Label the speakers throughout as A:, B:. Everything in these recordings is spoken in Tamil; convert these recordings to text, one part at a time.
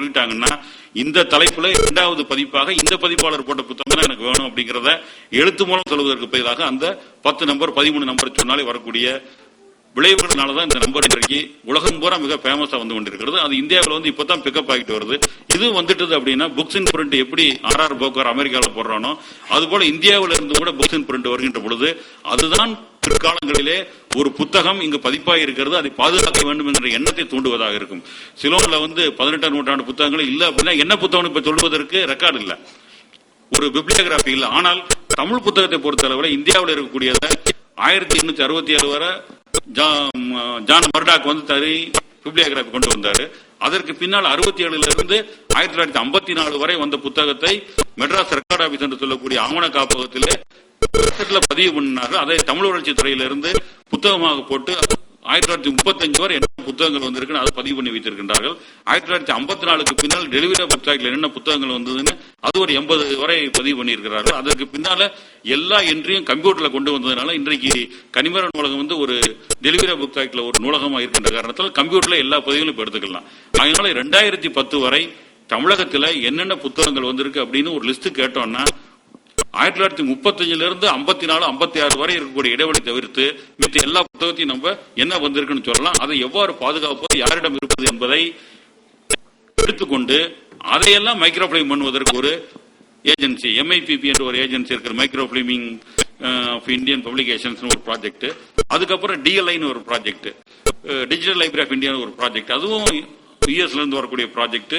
A: சொல்லிட்டாங்கன்னா இந்த தலைப்புல 2வது பதிப்பாக இந்த பதிப்பாளர் போட்ட புத்தகம் தான் எனக்கு வேணும் அப்படிங்கறத எழுத்து மூலம் சொல்வதற்கு பதிலாக அந்த 10 நம்பர் 13 நம்பர் சொன்னாலே வரக்கூடிய விளைவுகளாலதான் இந்த நம்பர் இன்றைக்கு உலகம் பூரா மிக ஃபேமஸா வந்து கொண்டிருக்கிறது. அது இந்தியாவில் வந்து இப்பதான் பிக்கப் ஆகிட்டு வருது. இது வந்துட்டது அப்படின்னா புக்ஸ் இன் பிரிண்ட் எப்படி ஆர்ஆர் போக்கர் அமெரிக்காவில் போடுறானோ அது போல இந்தியாவில இருந்து கூட புக்ஸ் இன் பிரிண்ட் வருகின்ற பொழுது அதுதான் பிற்காலங்களிலே ஒரு புத்தகம் இங்கு பதிப்பாக இருக்கிறது, அதை பாதுகாக்க வேண்டும் என்ற எண்ணத்தை தூண்டுவதாக இருக்கும். சிலோன்ல வந்து 18ஆம் நூற்றாண்டு புத்தகங்கள் இல்ல அப்படின்னா என்ன புத்தகம் இப்ப சொல்வதற்கு ரெக்கார்டு இல்ல, ஒரு பிப்ளியோகிராபி இல்ல. ஆனால் தமிழ் புத்தகத்தை பொறுத்தளவுல இந்தியாவில் இருக்கக்கூடியதை 1867 வரை ஜான் மர்டாக் வந்து தனி பிப்ளியோகிராபி கொண்டு வந்தாரு. அதற்கு பின்னால் 67 இருந்து 1954 வரை வந்த புத்தகத்தை மெட்ராஸ் ரெக்கார்ட் ஆபீஸ் என்று சொல்லக்கூடிய ஆவண காப்பகத்திலே பதிவு பண்ணினார்கள். அதை தமிழ் வளர்ச்சி துறையிலிருந்து புத்தகமாக போட்டு 1935 வரை என்ன புத்தகங்கள் வந்திருக்கு அதை பதிவு பண்ணி வைத்திருக்கின்றார்கள். 1954க்கு பின்னால் டெலிவரி புத்தகத்தில் என்ன புத்தகங்கள் வந்ததுன்னு அது ஒரு 80 வரை பதிவு பண்ணியிருக்கிறார்கள். அதற்கு பின்னால எல்லா என்ட்ரியும் கம்ப்யூட்டர்ல கொண்டு வந்ததுனால இன்றைக்கு கனிமர நூலகம் வந்து ஒரு டெலிவரி புத்தகத்தில் ஒரு நூலகமாக இருக்கின்ற காரணத்தால் கம்ப்யூட்டர்ல எல்லா பதிவுகளும் இப்ப எடுத்துக்கலாம். அதனால 2010 வரை தமிழகத்தில் என்னென்ன புத்தகங்கள் வந்திருக்கு அப்படின்னு ஒரு லிஸ்ட் கேட்டோம்னா 1935 இருந்து 54, 56 வரை இருக்கக்கூடிய இடைவெளி தவிர்த்து மற்ற எல்லா புத்தகத்தையும் நம்ம என்ன வந்திருக்குன்னு சொல்லலாம். அதை எவ்வாறு பாதுகாப்பது, யாரிடம் இருப்பது என்பதை எடுத்துக்கொண்டு அதையெல்லாம் மைக்ரோஃபிலிம் பண்ணுவதற்கு ஒரு ஏஜென்சி MIPP என்ற ஒரு ஏஜென்சி இருக்கிற மைக்ரோஃபிலிமிங் ஆஃப் இந்தியன் பப்ளிகேஷன்ஸ் ஒரு ப்ராஜெக்ட், அதுக்கப்புறம் DLI ஒரு project, digital library of India ஒரு ப்ராஜெக்ட், அதுவும் யுஎஸ்ல இருந்து வரக்கூடிய ப்ராஜெக்ட்.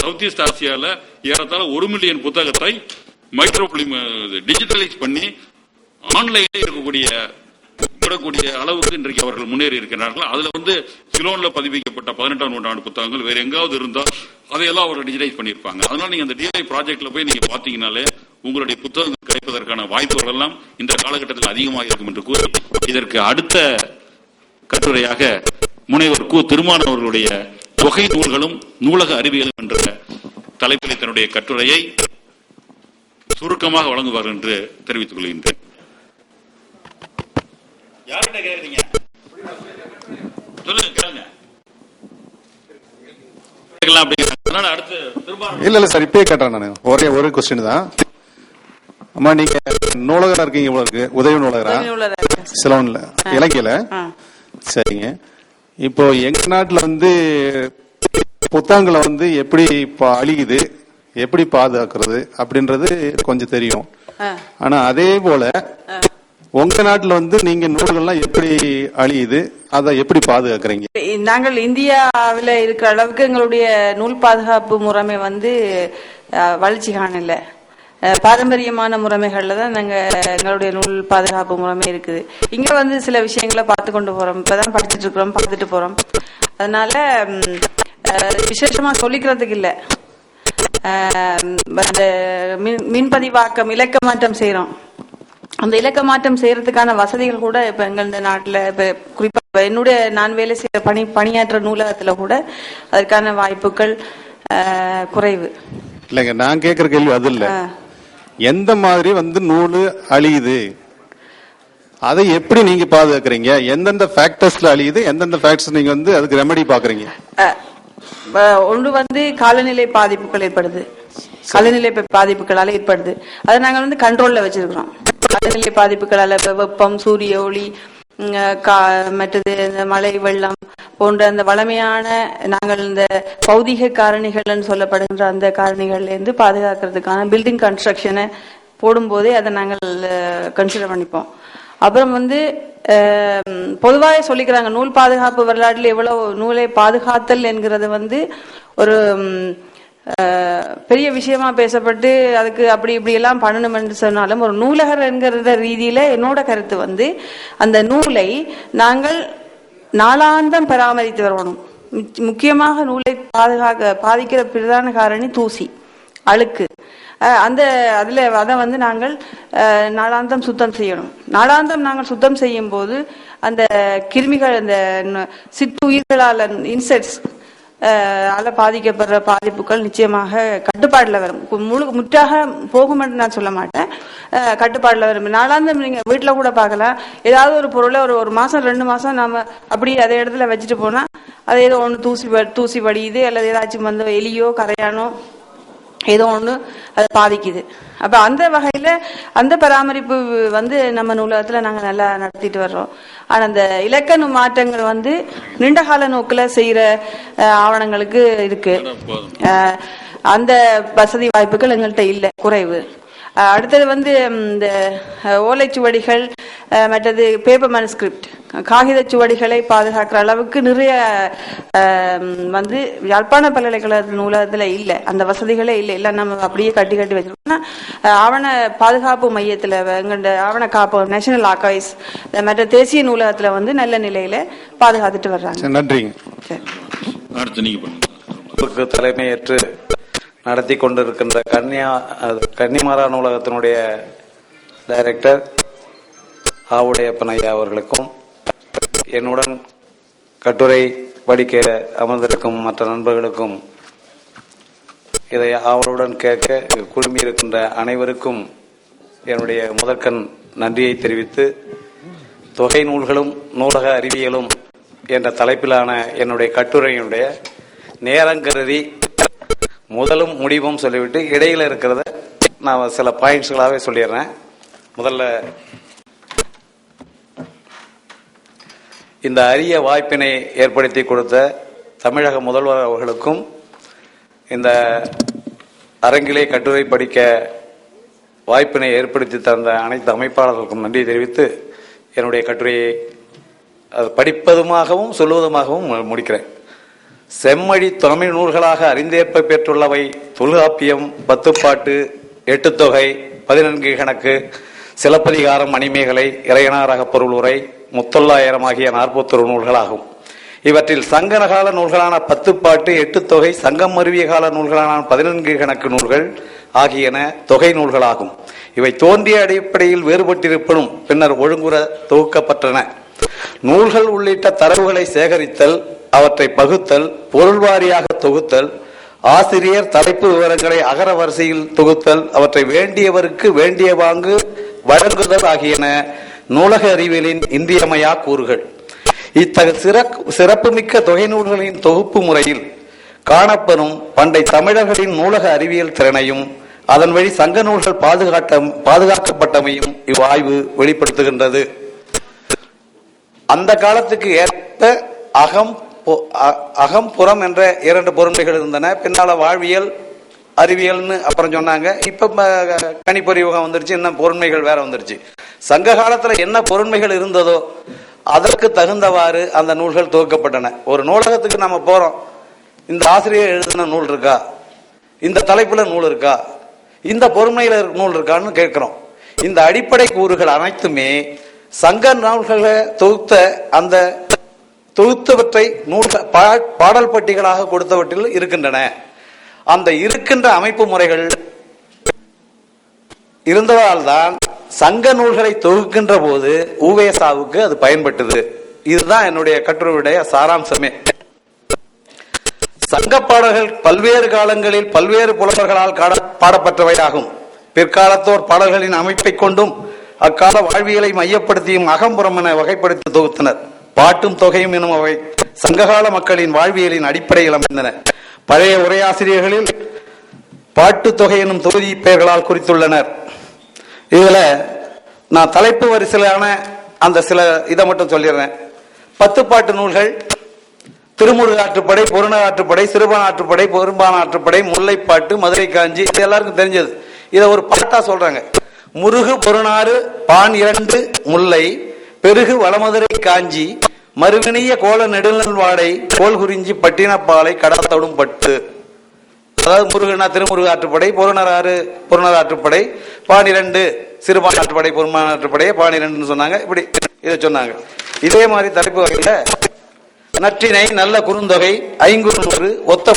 A: சவுத் ஈஸ்ட் ஆசியால ஏறத்தாழ 1 மில்லியன் புத்தகத்தை மைக்ரோஃபிலிம் டிஜிட்டலைஸ் பண்ணி ஆன்லைன்ல இருக்கக்கூடிய அளவுக்கு இன்றைக்கு அவர்கள் முன்னேறி இருக்கிறார்கள். அதுல வந்து சிலோன்ல பதிவிக்கப்பட்ட 18ஆம் நூற்றாண்டு புத்தகங்கள் வேற எங்காவது இருந்தால் அதையெல்லாம் அவர்கள் டிஜிட்டலைஸ் பண்ணிருப்பாங்க. அதனால நீங்க அந்த DLI ப்ராஜெக்ட்ல போய் நீங்க பாத்தீங்கன்னாலே உங்களுடைய புத்தகங்கள் கிடைப்பதற்கான வாய்ப்புகள் எல்லாம் இந்த காலகட்டத்தில் அதிகமாக இருக்கும் என்று கூறி இதற்கு அடுத்த கட்டுரையாக முனைவர் கு. திருமான் அவர்களுடைய தொகை நூல்களும் நூலக அறிவியலும் என்ற தலைப்பில் தன்னுடைய கட்டுரையை சுருக்கமாக வழங்குவார் என்று தெரிவித்துக் கொள்கின்றேன். யார்கிட்ட கேக்குறீங்க? சொல்லுங்க, கேளுங்க.
B: இல்ல சார், இப்பயே கேட்டேன் நான். ஒரே கொஸ்டின் தான். அம்மா, நீங்க நூலகரா இருக்கீங்க போல இருக்கு, உதவி நூலகரா சிலோன்ல இலக்கியல. சரிங்க. இப்போ எங்க நாட்டுல வந்து புத்தகங்களை வந்து எப்படி அழியுது, எப்படி பாதுகாக்கிறது அப்படின்றது கொஞ்சம் தெரியும். ஆனா அதே போல உங்க நாட்டுல வந்து நீங்க நூல்கள்லாம் எப்படி அழியுது, அதை எப்படி பாதுகாக்கிறீங்க?
C: நாங்கள் இந்தியாவில இருக்கிற அளவுக்கு எங்களுடைய நூல் பாதுகாப்பு முறைமை வந்து வளர்ச்சி காணல. பாரம்பரியமான முறைமைகள்ல தான் நாங்க எங்களுடைய நூல் பாதுகாப்பு முறைமை இருக்குது. இங்க வந்து சில விஷயங்களை பார்த்து கொண்டு போறோம், இப்பதான் படிச்சுட்டு இருக்கிறோம், பார்த்துட்டு போறோம். அதனால விசேஷமா சொல்லிக்கிறதுக்கு இல்ல. அந்த மின்பதிவாக்கம் இலக்க மாற்றம் செய்யறோம். அந்த இலக்க மாற்றம் செய்யறதுக்கான வசதிகள் கூட இப்ப எங்க இந்த நாட்டுல இப்ப குறிப்பா என்னுடைய நான் வேலை செய்யற பணியாற்ற நூலகத்துல கூட அதற்கான வாய்ப்புகள் குறைவு.
B: இல்லைங்க, நான் கேட்கிற கேள்வி அது இல்ல. எந்த மாதிரி வந்து நூல் அழியுது, அதை எப்படி நீங்க பாதுகாக்கிறீங்க? எந்தெந்த ஃபேக்டர்ஸ்ல அழியுது, எந்தெந்த ஃபேக்டர்ஸ் நீங்க வந்து அதுக்கு ரெமெடி பாக்குறீங்க?
C: ஒன்று வந்து காலநிலை பாதிப்புகள் ஏற்படுது, காலநிலை பாதிப்புகளால ஏற்படுது. அதை நாங்கள் வந்து கண்ட்ரோல்ல வச்சிருக்கிறோம். காலநிலை பாதிப்புகளால வெப்பம், சூரிய ஒளி, மற்றது இந்த மழை, வெள்ளம் போன்ற அந்த வளமையான நாங்கள் இந்த பௌதிக காரணிகள் சொல்லப்படுகின்ற அந்த காரணிகள்ல இருந்து பாதுகாக்கிறதுக்கான பில்டிங் கன்ஸ்ட்ரக்ஷனை போடும்போதே அதை நாங்கள் கன்சிடர் பண்ணிப்போம். அப்புறம் வந்து பொதுவாக சொல்லிக்கிறாங்க நூல் பாதுகாப்பு வரலாற்றில் எவ்வளவு நூலை பாதுகாத்தல் என்கிறது வந்து ஒரு பெரிய விஷயமா பேசப்பட்டு அதுக்கு அப்படி இப்படி எல்லாம் பண்ணணும் என்று சொன்னாலும் ஒரு நூலகர் என்கிற ரீதியில என்னோட கருத்து வந்து அந்த நூலை நாங்கள் நாளாந்தம் பராமரித்து வரணும். முக்கியமாக நூலை பாதிக்கிற பிரதான காரணி தூசி, அழுக்கு. அந்த அதுல அதை வந்து நாங்கள் நாளாந்தம் சுத்தம் செய்யணும். நாளாந்தம் நாங்கள் சுத்தம் செய்யும் போது அந்த கிருமிகள், அந்த சிற்றுயிர்களால் இன்செக்ட்ஸ் பாதிக்கப்படுற பாதிப்புகள் நிச்சயமாக கட்டுப்பாடுல வரும். முற்றாக போகும் என்று நான் சொல்ல மாட்டேன், கட்டுப்பாடுல வரும். நாளாந்து நீங்க வீட்டுல கூட பார்க்கலாம், ஏதாவது ஒரு பொருளை ஒரு மாசம் 2 மாசம் நாம அப்படி அதே இடத்துல வச்சுட்டு போனா அது ஏதோ ஒண்ணு தூசி வடியுது, அல்லது ஏதாச்சும் வந்து எலியோ கரையானோ ஏதோ ஒண்ணு அதை பாதிக்குது. அப்ப அந்த வகையில அந்த பராமரிப்பு வந்து நம்ம நூலகத்துல நாங்க நல்லா நடத்திட்டு வர்றோம். ஆனா அந்த இலக்க மாற்றங்கள் வந்து நீண்டகால நோக்குல செய்யற ஆவணங்களுக்கு இருக்கு. அந்த வசதி வாய்ப்புகள் எங்கள்கிட்ட இல்லை, குறைவு. அடுத்தது வந்து இந்த ஓலைச்சுவடிகள், மற்றது பேப்பர் மனுஸ்கிரிப்ட், காகித சுவடிகளை பாதுகாக்கிற அளவுக்கு நிறைய வந்து யாழ்ப்பாண பல்கலைக்கழக நூலகத்துல இல்லை, அந்த வசதிகளே இல்லை. இல்லை நம்ம அப்படியே கட்டி வச்சிருக்கோம். ஆவண பாதுகாப்பு மையத்துல எங்க ஆவண காப்பு நேஷனல் ஆர்கைவ்ஸ் மற்ற தேசிய நூலகத்துல வந்து நல்ல நிலையில பாதுகாத்துட்டு வர்றாங்க.
B: நன்றிங்க.
D: தலைமையேற்று நடத்தி கொண்டிருக்கின்ற கன்னிமாரா நூலகத்தினுடைய டைரக்டர் ஆவுடையப்பன் ஐயா அவர்களுக்கும், என்னுடன் கட்டுரை படிக்க அமர்ந்திருக்கும் மற்ற நண்பர்களுக்கும், இதை அவருடன் கேட்க குழுமி இருக்கின்ற அனைவருக்கும் என்னுடைய முதற்கண் நன்றியை தெரிவித்து, தொகை நூல்களும் நூலக அறிவியலும் என்ற தலைப்பிலான என்னுடைய கட்டுரையினுடைய நேரங்கருதி முதலும் முடிவும் சொல்லிவிட்டு இடையில இருக்கிறத நான் சில பாயிண்ட்ஸ்களாவே சொல்லிடுறேன். முதல்ல இந்த அரிய வாய்ப்பினை ஏற்படுத்தி கொடுத்த தமிழக முதல்வர் அவர்களுக்கும், இந்த அரங்கிலே கட்டுரை படிக்க வாய்ப்பினை ஏற்படுத்தி தந்த அனைத்து அமைப்பாளர்களுக்கும் நன்றி தெரிவித்து என்னுடைய கட்டுரையை படிப்பதுமாகவும் சொல்லுவதுமாகவும் முடிக்கிறேன். செம்மொழி தமிழ் நூல்களாக அறிந்தேற்ப பெற்றுள்ளவை தொல்காப்பியம், 10 பாட்டு, 8 தொகை, 14 கணக்கு, சிலப்பதிகாரம், மணிமேகலை, இறையனாரக பொருள் உரை, முத்தொள்ளாயிரம் ஆகிய 41 நூல்களாகும். இவற்றில் சங்ககால நூல்களான 10 பாட்டு, 8 தொகை, சங்கம் மருவிய கால நூல்களான 14 கணக்கு நூல்கள் ஆகியன தொகை நூல்களாகும். இவை தோன்றிய அடிப்படையில் வேறுபட்டிருப்பினும் பின்னர் ஒழுங்குற தொகுக்கப்பட்டன. நூல்கள் உள்ளிட்ட தரவுகளை சேகரித்தல், அவற்றை பகுத்தல், பொருள் வாரியாக தொகுத்தல், ஆசிரியர் தலைப்பு விவரங்களை அகர வரிசையில் தொகுத்தல், அவற்றை வேண்டியவருக்கு வேண்டிய வாங்கு வழங்குதல் ஆகியன நூலக அறிவியலின் இன்றியமையா கூறுகள். இத்தகைய சிறப்புமிக்க தொகை நூல்களின் தொகுப்பு முறையில் காணப்பெறும் பண்டை தமிழர்களின் நூலக அறிவியல் திறனையும் அதன் வழி சங்க நூல்கள் பாதுகாக்கப்பட்டமையும் இவ்வாய்வு வெளிப்படுத்துகின்றது. அந்த காலத்துக்கு ஏற்ப அகம் புறம் என்ற 2 பொருண்மைகள் இருந்தன. பின்னால வாழ்வியல் அறிவியல்னு அப்புறம் சொன்னாங்க. இப்ப கணிப்பொறி யுகம் வந்துருச்சு, இன்னும் பொருண்மைகள் வேற வந்துருச்சு. சங்க காலத்துல என்ன பொருண்மைகள் இருந்ததோ அதற்கு தகுந்தவாறு அந்த நூல்கள் தொகுக்கப்பட்டன. ஒரு நூலகத்துக்கு நம்ம போறோம், இந்த ஆசிரியர் எழுதின நூல் இருக்கா, இந்த தலைப்புல நூல் இருக்கா, இந்த பொருண்மையில நூல் இருக்கான்னு கேட்கிறோம். இந்த அடிப்படை கூறுகள் அனைத்துமே சங்க நூல்களை தொகுத்த அந்த தொகுத்தவற்றை நூல்கள் பாடல் பட்டிகளாக கொடுத்தவற்றில் இருக்கின்றன. அந்த இருக்கின்ற அமைப்பு முறைகள் இருந்ததால் தான் சங்க நூல்களை தொகுக்கின்ற போது உவேசாவுக்கு அது பயன்பட்டது. இதுதான் என்னுடைய கட்டுரையுடைய சாராம்சமே. சங்க பாடல்கள் பல்வேறு காலங்களில் பல்வேறு புலவர்களால் பாடப்பட்டவையாகும். பிற்காலத்தோர் பாடல்களின் அமைப்பை கொண்டும் அக்கால வாழ்வியலை மையப்படுத்தியும் அகம்புறம் என வகைப்படுத்தி தொகுத்தனர். பாட்டும் தொகையும் எனும் அவை சங்ககால மக்களின் வாழ்வியலின் அடிப்படையில் அமைந்தன. பழைய உரையாசிரியர்களில் பாட்டு தொகை எனும் தொகுதி பெயர்களால் குறித்துள்ளனர். இதுல நான் தலைப்பு வரிசையிலான அந்த சில இதை மட்டும் சொல்லிடுறேன். 10 பாட்டு நூல்கள் திருமுருக ஆற்றுப்படை, பொருண ஆற்றுப்படை, சிறுபான் ஆற்றுப்படை, பெரும்பான் ஆற்றுப்படை, முல்லைப்பாட்டு, மதுரை காஞ்சி, இது எல்லாருக்கும் தெரிஞ்சது. இதை ஒரு பாட்டா சொல்றாங்க. முருகு பொருணாறு பான் 2 முல்லை, பெருகு வளமதுரை காஞ்சி, மறுவினிய கோல நெடுநல் வாடை, கோல் குறிஞ்சி பட்டினப்பாலை கடத்தோடும் பட்டு. அதாவது முருகனா திருமுருக ஆற்றுப்படை, பொருணர் ஆற்றுப்படை, பான் 2 சிறுபான் ஆற்றுப்படை, பொருமான் ஆற்றுப்படை, பான் 2 சொன்னாங்க. இப்படி இதை சொன்னாங்க. இதே மாதிரி தலைப்பு வகையில நற்றினை, நல்ல குறுந்தொகை, 500 ஒத்த